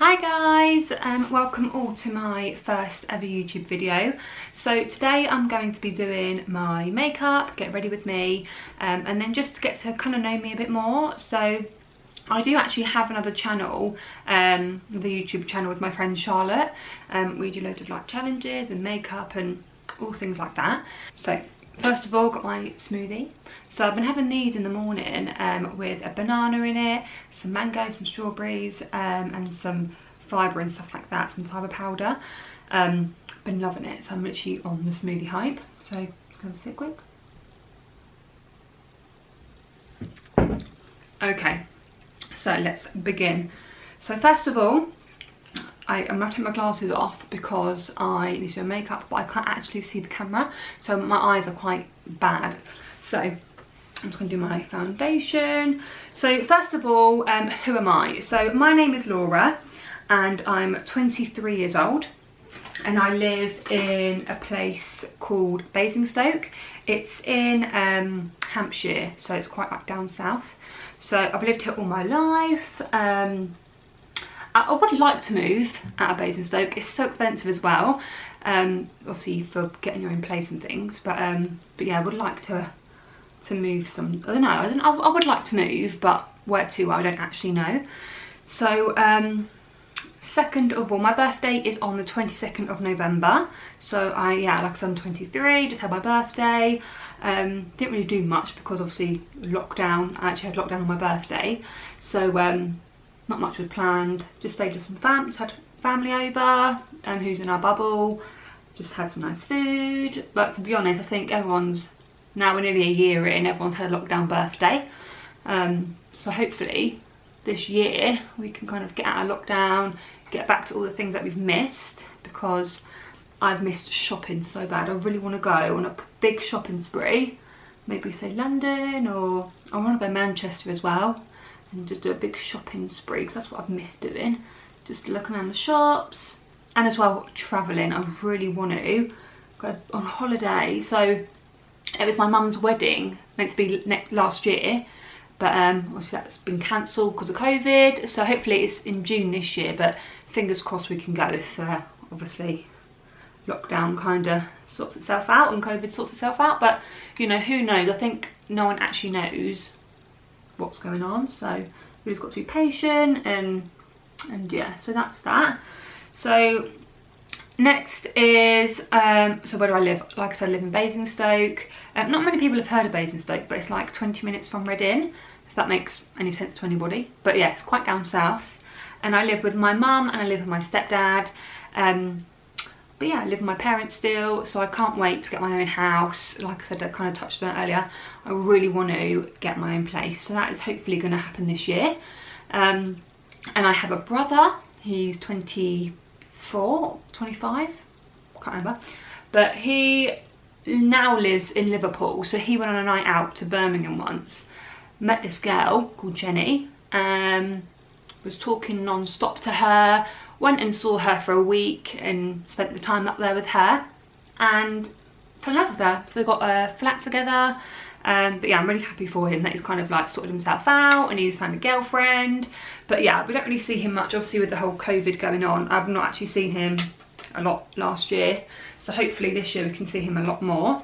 Hi guys, welcome all to my first ever YouTube video. So today I'm going to be doing my makeup, get ready with me, and then just to get to kind of know me a bit more. So I do actually have another channel, the YouTube channel with my friend Charlotte. We do loads of like challenges and makeup and all things like that. So first of all, got my smoothie. So I've been having these in the morning with a banana in it, some mango, some strawberries, and some fibre and stuff like that, some fibre powder. Been loving it, so I'm literally on the smoothie hype. So can I have a sip quick? Okay, so let's begin. So first of all, I'm going to take my glasses off because I need to do makeup, but I can't actually see the camera, so my eyes are quite bad. So I'm just going to do my foundation. So first of all, who am I? So my name is Laura and I'm 23 years old and I live in a place called Basingstoke. It's in Hampshire, so it's quite like down south. So I've lived here all my life. I would like to move out of Basingstoke. It's so expensive as well, obviously for getting your own place and things, but yeah, I would like to move some, I would like to move, but where to, I don't actually know. So second of all, my birthday is on the 22nd of November, so like I said, I'm 23, just had my birthday. Didn't really do much because obviously lockdown. I actually had lockdown on my birthday, so not much was planned. Just stayed with some just had family over and who's in our bubble, just had some nice food. But to be honest, I think everyone's, now we're nearly a year in, everyone's had a lockdown birthday. So hopefully this year we can kind of get out of lockdown, get back to all the things that we've missed, because I've missed shopping so bad. I really want to go on a big shopping spree, maybe say London, or I want to go Manchester as well and just do a big shopping spree, because that's what I've missed doing, just looking around the shops. And as well, travelling. I really want to go on holiday. So it was my mum's wedding, meant to be last year, but obviously that's been cancelled because of COVID, so hopefully it's in June this year, but fingers crossed we can go if obviously lockdown kind of sorts itself out and COVID sorts itself out. But you know, who knows? I think no one actually knows what's going on, so we've just got to be patient and yeah, so that's that. So next is, so where do I live? Like I said, I live in Basingstoke. Not many people have heard of Basingstoke, but it's like 20 minutes from Reading, if that makes any sense to anybody. But yeah, it's quite down south. And I live with my mum and I live with my stepdad. But yeah, I live with my parents still, so I can't wait to get my own house. Like I said, I kind of touched on it earlier. I really want to get my own place, so that is hopefully going to happen this year. And I have a brother. He's 24, 25, can't remember. But he now lives in Liverpool, so he went on a night out to Birmingham once. Met this girl called Jenny, was talking non-stop to her, went and saw her for a week and spent the time up there with her and fell in love with her. So they got a flat together. But yeah, I'm really happy for him that he's kind of like sorted himself out and he's found a girlfriend. But yeah, we don't really see him much, obviously with the whole COVID going on. I've not actually seen him a lot last year, so hopefully this year we can see him a lot more.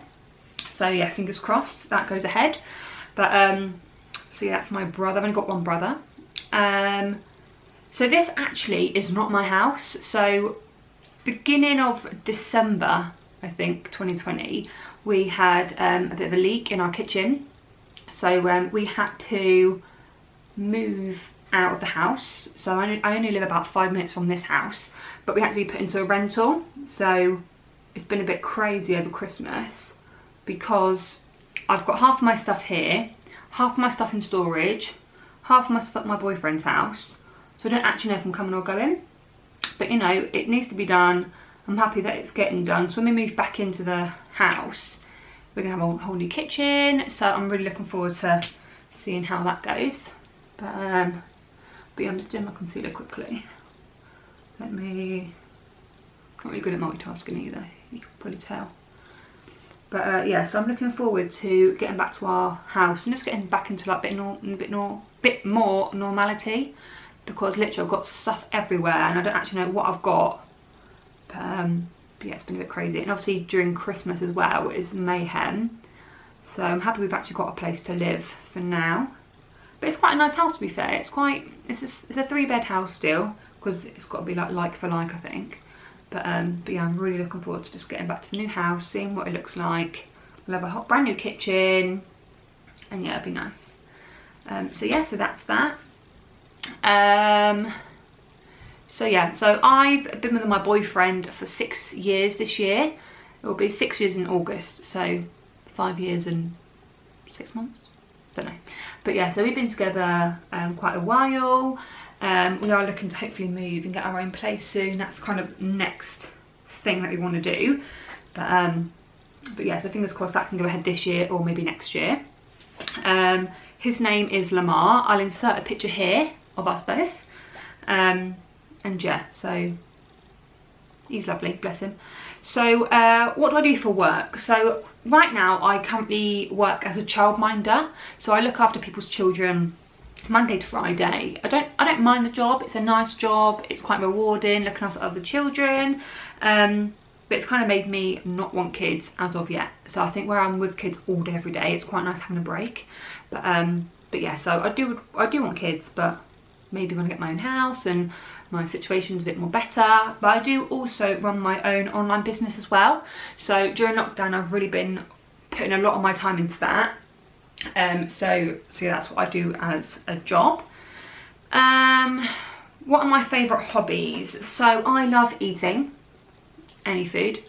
So yeah, fingers crossed that goes ahead. But so yeah, that's my brother. I've only got one brother. So this actually is not my house. So beginning of December, I think 2020, we had a bit of a leak in our kitchen, so we had to move out of the house. So I only live about 5 minutes from this house, but we had to be put into a rental. So it's been a bit crazy over Christmas because I've got half of my stuff here, half of my stuff in storage, half of my stuff at my boyfriend's house. So I don't actually know if I'm coming or going, but you know, it needs to be done. I'm happy that it's getting done. So when we move back into the house, we're gonna have a whole new kitchen. So I'm really looking forward to seeing how that goes. But yeah, I'm just doing my concealer quickly. Not really good at multitasking either, you can probably tell. But yeah, so I'm looking forward to getting back to our house and just getting back into like a bit more normality. because literally I've got stuff everywhere and I don't actually know what I've got. But yeah, it's been a bit crazy. And obviously during Christmas as well is mayhem. So I'm happy we've actually got a place to live for now. But it's quite a nice house, to be fair. It's a 3-bed house still, because it's got to be like for like, I think. But yeah, I'm really looking forward to just getting back to the new house, seeing what it looks like. We'll have a brand new kitchen, and yeah, it'll be nice. So yeah, so that's that. So yeah, so I've been with my boyfriend for 6 years this year. It will be 6 years in August, so 5 years and 6 months. Don't know. But yeah, so we've been together quite a while. We are looking to hopefully move and get our own place soon. That's kind of next thing that we want to do. But yeah, so fingers crossed that can go ahead this year or maybe next year. His name is Lamar. I'll insert a picture here of us both. And yeah, so he's lovely, bless him. So what do I do for work? So right now I currently work as a childminder. So I look after people's children Monday to Friday. I don't mind the job. It's a nice job. It's quite rewarding looking after other children. But it's kind of made me not want kids as of yet. So I think where I'm with kids all day every day, it's quite nice having a break. But yeah, so I do want kids, but maybe when I get my own house and my situation's a bit more better. But I do also run my own online business as well. So during lockdown, I've really been putting a lot of my time into that. So yeah, that's what I do as a job. What are my favourite hobbies? So I love eating any food,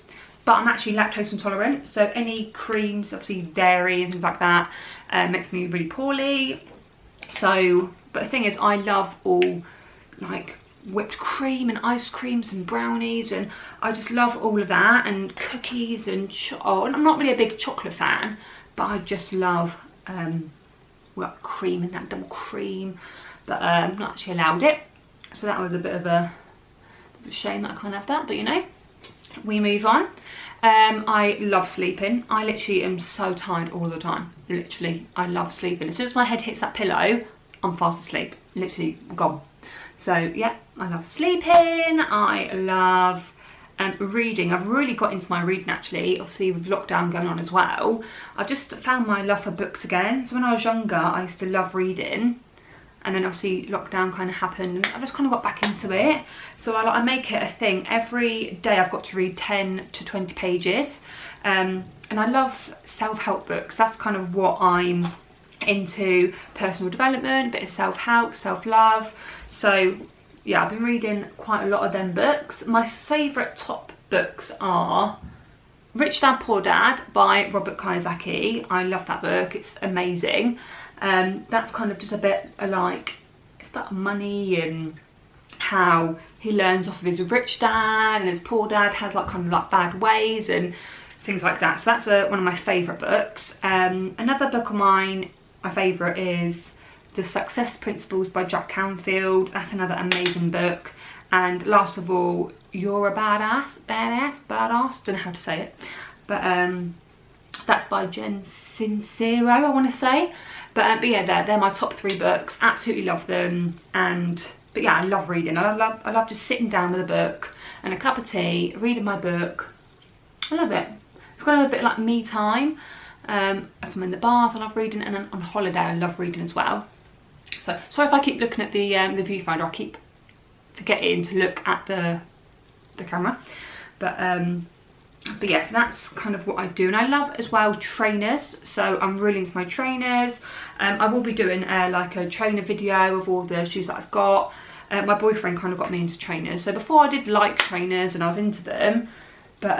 but I'm actually lactose intolerant. So any creams, obviously dairy and things like that, makes me really poorly. So, but the thing is, I love all like whipped cream and ice creams and brownies, and I just love all of that, and cookies and I'm not really a big chocolate fan, but I just love well, cream and that double cream. But I'm not actually allowed it, so that was a bit of a shame that I can't have that, but you know, we move on. I love sleeping. I literally am so tired all the time. Literally, I love sleeping. As soon as my head hits that pillow, I'm fast asleep. Literally gone. So yeah, I love sleeping. I love reading. I've really got into my reading actually, obviously with lockdown going on as well. I've just found my love for books again. So when I was younger, I used to love reading, and then obviously lockdown kind of happened and I just kind of got back into it. So I make it a thing. Every day I've got to read 10 to 20 pages. And I love self-help books. That's kind of what I'm into. Personal development, a bit of self-help, self-love. So yeah, I've been reading quite a lot of them books. My favourite top books are Rich Dad Poor Dad by Robert Kiyosaki. I love that book, it's amazing. That's kind of just a bit like, it's about money and how he learns off of his rich dad, and his poor dad has like kind of like bad ways and things like that. So that's one of my favourite books. Another book of mine, my favourite, is The Success Principles by Jack Canfield. That's another amazing book. And last of all, You're a Badass, don't know how to say it, but that's by Jen Sincero, I want to say. But yeah, they're my top 3 books. Absolutely love them. But yeah, I love reading. I love just sitting down with a book and a cup of tea, reading my book. I love it. It's kind of a bit like me time. If I'm in the bath, I love reading, and then on holiday I love reading as well. So sorry if I keep looking at the viewfinder. I keep forgetting to look at the camera. But yes, that's kind of what I do. And I love as well trainers, so I'm really into my trainers. I will be doing like a trainer video of all the shoes that I've got. My boyfriend kind of got me into trainers. So before I did like trainers and I was into them, but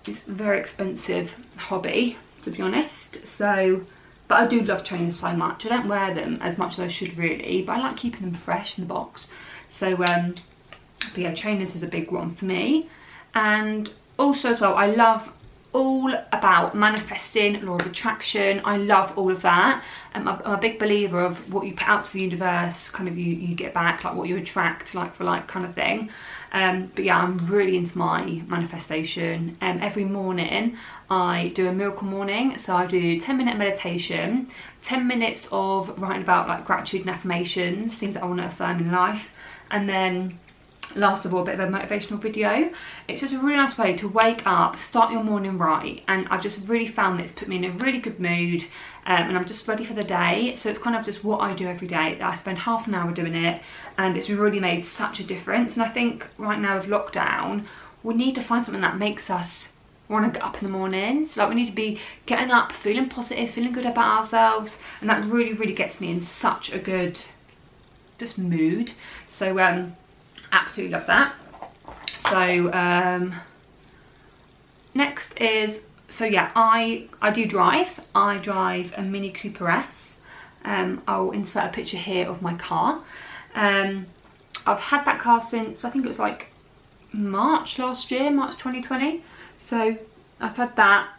it's a very expensive hobby, to be honest. So, but I do love trainers so much. I don't wear them as much as I should really, but I like keeping them fresh in the box. So but yeah, trainers is a big one for me. And also as well, I love all about manifesting, law of attraction. I love all of that. I'm a big believer of what you put out to the universe, kind of you get back, like what you attract, like for like kind of thing. But yeah, I'm really into my manifestation. Every morning I do a miracle morning, so I do 10-minute meditation, 10 minutes of writing about like gratitude and affirmations, things that I want to affirm in life, and then last of all, a bit of a motivational video. It's just a really nice way to wake up, start your morning right, and I've just really found that it's put me in a really good mood, and I'm just ready for the day. So it's kind of just what I do every day. I spend half an hour doing it, and it's really made such a difference. And I think right now with lockdown, we need to find something that makes us want to get up in the mornings. Like, we need to be getting up, feeling positive, feeling good about ourselves, and that really gets me in such a good just mood. So absolutely love that. So next is, so yeah, I do drive. I drive a Mini Cooper S. I'll insert a picture here of my car. I've had that car since, I think it was like March last year, March 2020. So I've had that,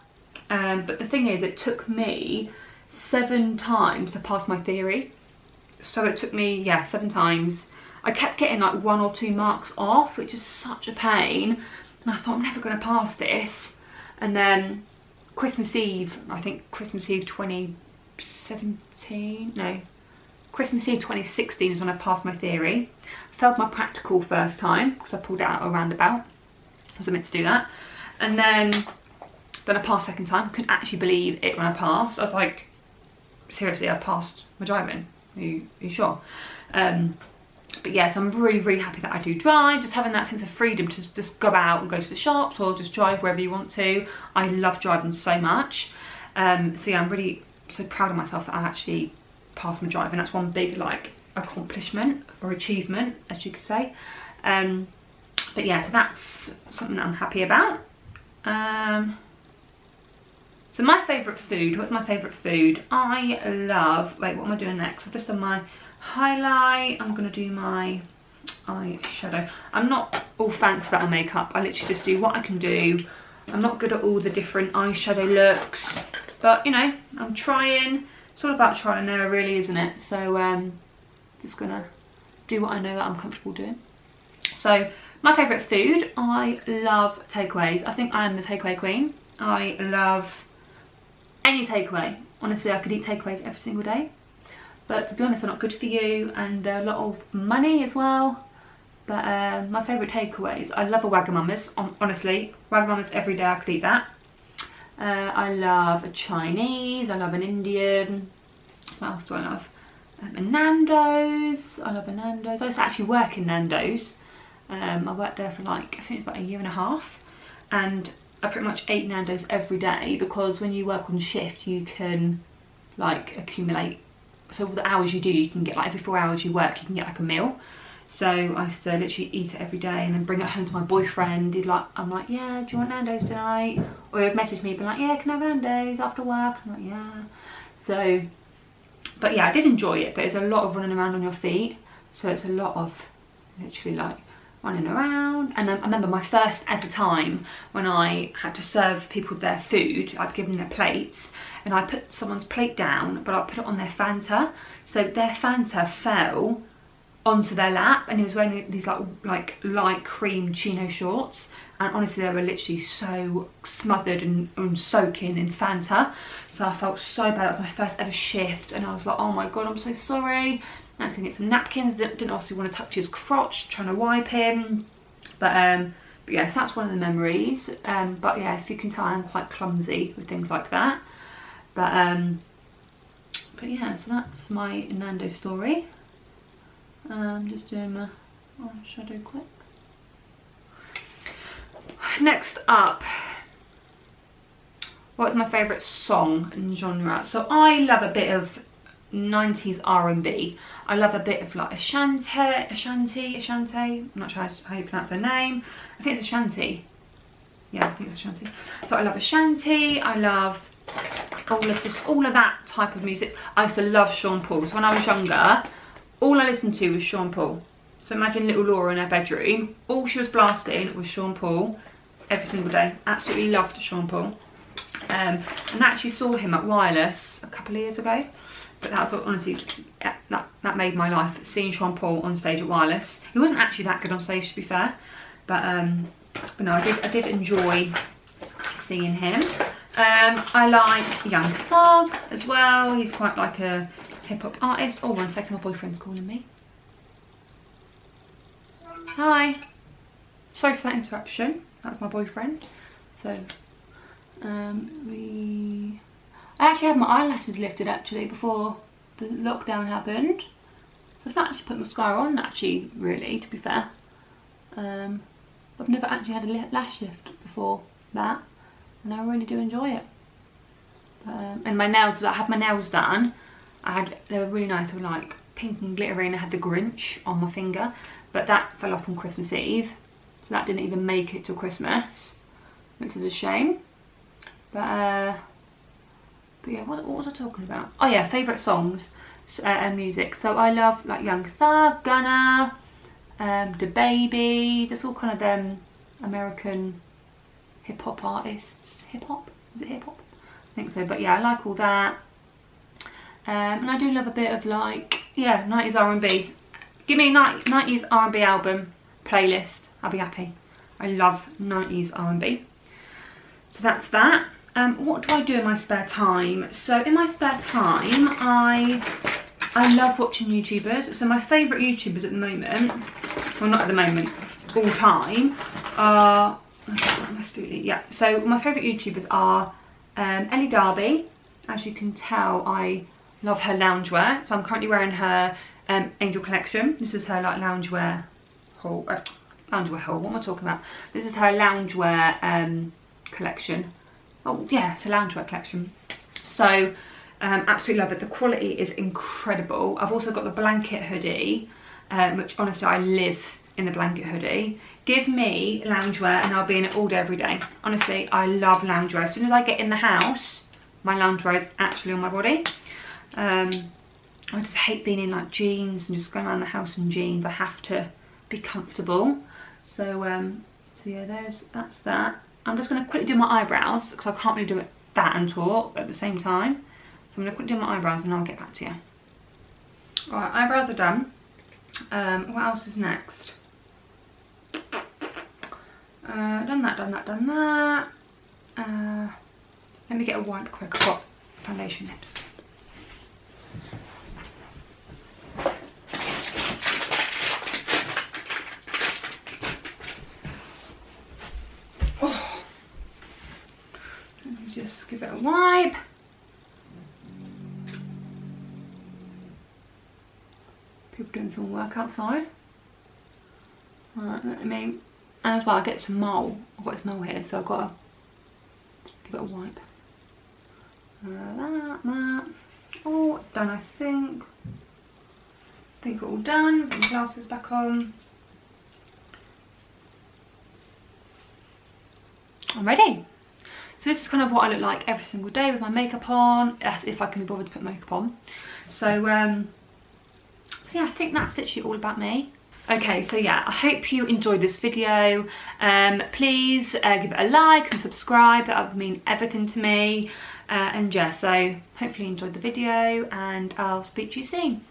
but the thing is, it took me 7 times to pass my theory. So it took me, yeah, 7 times. I kept getting like 1 or 2 marks off, which is such a pain. And I thought, I'm never going to pass this. And then Christmas Eve, I think Christmas Eve 2017, no, Christmas Eve 2016 is when I passed my theory. Failed my practical first time because I pulled it out a roundabout. I was meant to do that. And then I passed second time. I couldn't actually believe it when I passed. I was like, seriously, I passed my driving. Are you sure? But yes, I'm really happy that I do drive. Just having that sense of freedom to just go out and go to the shops or just drive wherever you want to. I love driving so much. So yeah, I'm really so proud of myself that I actually passed my driving. That's one big like accomplishment or achievement, as you could say. But yeah, so that's something that I'm happy about. So my favourite food, what's my favourite food? I love, wait, what am I doing next? I've just done my highlight. I'm going to do my eyeshadow. I'm not all fancy about my makeup. I literally just do what I can do. I'm not good at all the different eyeshadow looks, but you know, I'm trying. It's all about trial and error really, isn't it? So just gonna do what I know that I'm comfortable doing. So my favourite food, I love takeaways. I think I am the takeaway queen. I love any takeaway. Honestly, I could eat takeaways every single day. But to be honest, they're not good for you, and they're a lot of money as well. But my favourite takeaways, I love a Wagamama's. Honestly, Wagamama's every day, I could eat that. I love a Chinese, I love an Indian. What else do I love? A Nando's, I love a Nando's. I used to actually work in Nando's. I worked there for like, I think it's about 1.5 years. And I pretty much ate Nando's every day, because when you work on shift, you can like accumulate. So the hours you do, you can get like every 4 hours you work, you can get like a meal. So I used to literally eat it every day and then bring it home to my boyfriend. I'm like, yeah, do you want Nando's tonight? Or he'd message me, be like, yeah, can I have Nando's after work? I'm like, yeah. So, but yeah, I did enjoy it, but it's a lot of running around on your feet. So it's a lot of literally like running around. And then I remember my first ever time when I had to serve people their food. I'd given them their plates and I put someone's plate down, but I put it on their Fanta. So their Fanta fell onto their lap, and he was wearing these like light cream chino shorts, and honestly they were literally so smothered and soaking in Fanta. So I felt so bad. It was my first ever shift, and I was like, oh my god, I'm so sorry. I can get some napkins. Didn't obviously want to touch his crotch, trying to wipe him. But yes, that's one of the memories. But yeah, if you can tell, I'm quite clumsy with things like that. But yeah, so that's my Nando story. I'm just doing my eyeshadow quick. Next up, what's my favourite song and genre? So I love a bit of 90s R&B. I love a bit of like Ashanti. I'm not sure how you pronounce her name. I think it's Ashanti. Yeah, I think it's Ashanti. So I love Ashanti. I love all of that type of music. I used to love Sean Paul. So when I was younger, all I listened to was Sean Paul. So imagine little Laura in her bedroom. All she was blasting was Sean Paul every single day. Absolutely loved Sean Paul. And I actually saw him at Wireless a couple of years ago. But that's honestly, that made my life, seeing Sean Paul on stage at Wireless. He wasn't actually that good on stage, to be fair. But no, I did enjoy seeing him. I like Young Thug as well. He's quite like a hip-hop artist. Oh, 1 second, my boyfriend's calling me. Hi. Sorry for that interruption. That's my boyfriend. So, I actually had my eyelashes lifted actually before the lockdown happened. So I've not actually put mascara on actually, really, to be fair. I've never actually had a lash lift before that, and I really do enjoy it. And my nails, I had my nails done. They were really nice. They were like pink and glittery, and I had the Grinch on my finger, but that fell off on Christmas Eve, so that didn't even make it till Christmas, which is a shame. But yeah, what was I talking about? Oh yeah, favourite songs and music. So I love like Young Thug, Gunna, DaBaby. That's all kind of them American hip hop artists. Hip hop? Is it hip hop? I think so. But yeah, I like all that. And I do love a bit of like, yeah, 90s R&B. Give me a 90s R&B album playlist. I'll be happy. I love 90s R&B. So that's that. What do I do in my spare time? So in my spare time, I love watching YouTubers. So my favourite YouTubers at the moment, well not at the moment, all time, are, yeah. So my favourite YouTubers are Ellie Darby. As you can tell, I love her loungewear. So I'm currently wearing her Angel collection. This is her like loungewear haul. Loungewear haul, what am I talking about? This is her loungewear collection. Oh yeah, it's a loungewear collection. So absolutely love it. The quality is incredible. I've also got the blanket hoodie, which honestly I live in the blanket hoodie. Give me loungewear and I'll be in it all day every day. Honestly, I love loungewear. As soon as I get in the house, my loungewear is actually on my body. I just hate being in like jeans and just going around the house in jeans. I have to be comfortable. So yeah, that's that. I'm just going to quickly do my eyebrows because I can't really do that and talk at the same time. So I'm going to quickly do my eyebrows and I'll get back to you. Alright, eyebrows are done. What else is next? Done that. Let me get a wipe quick. I've got foundation lips. Just give it a wipe. People doing some work outside. Alright, let me, and as well I get some mole. I've got this mole here, so I've got to give it a wipe. That. All done, I think. I think we're all done. Put my glasses back on. I'm ready. So this is kind of what I look like every single day with my makeup on, as if I can be bothered to put makeup on. So yeah, I think that's literally all about me. Okay, so yeah, I hope you enjoyed this video. Please give it a like and subscribe. That would mean everything to me. And yeah, so hopefully you enjoyed the video and I'll speak to you soon.